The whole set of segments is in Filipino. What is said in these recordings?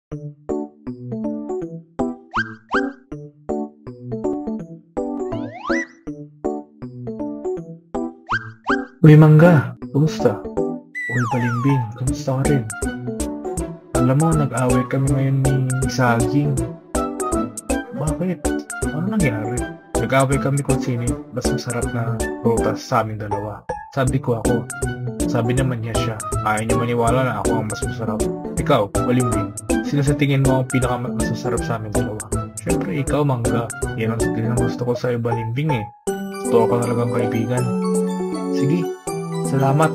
Uy, Mangga, kumusta? Uy, Balimbing, kumusta ka rin? Alam mo, nag-away kami ngayon ni Saging. Bakit? Ano nangyari? Nag-away kami kung sino mas masarap na prutas sa aming dalawa. Sabi ko ako. Sabi naman niya siya. Ayaw niya maniwala na ako ang mas masarap. Ikaw, Balimbing, sino sa tingin mo ang mas masarap sa aming dalawa? Siyempre, ikaw, Mangga. Yan ang gusto ko sa'yo, Balimbing eh. Gusto ka talagang kaibigan. Sige, salamat.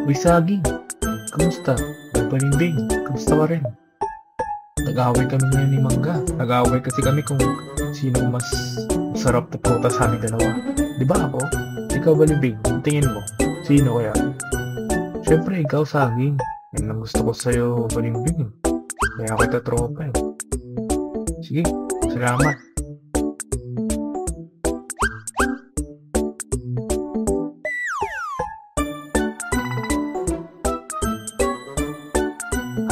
Uy, Saging, kamusta? Uy, Balimbing, kamusta ka rin? Nag-away kami ngayon ni Mangga. Nag-away kasi kami kung sino mas masarap na prutas sa aming dalawa. Di ba ako? Ikaw, Balimbing, tingin mo, sino kaya? Siyempre, ikaw, Saging. Yan ang gusto ko sa'yo, Balimbing. Kaya kita tropa eh. Sige, salamat.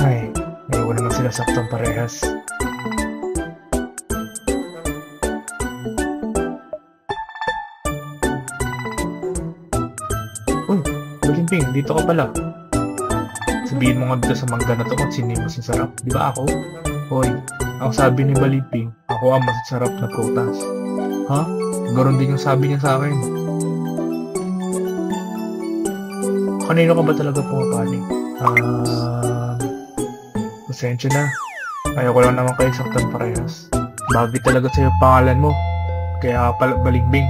Ay, ayaw naman sila saktong parehas. Uy, Balimbing, dito ka pala. Sabihin mo nga dito sa Mangga na to kung sino yung mas masarap. Di ba ako? Hoy, ang sabi ni Balimbing, ako ang mas masarap na prutas. Ha? Ganon din yung sabi niya sa akin. Kanino ka ba talaga pumapali? Pasensya na. Ayoko lang naman kayo saktan parehas. Bagay talaga sa'yo pangalan mo. Kaya pala Balimbing.